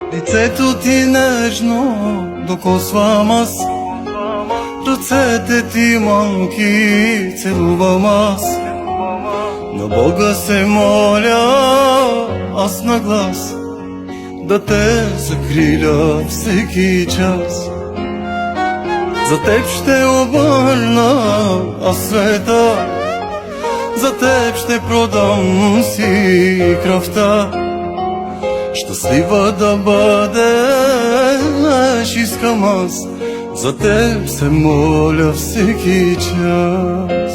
Лицето ти нежно докосвам аз, ръцете ти малки целувам аз. На Бога се моля аз на глас, да те закриля всеки час. За теб ще обърна аз света, за теб ще продам си кръвта. Щастлива да бъдеш искам аз, за теб се моля всеки час.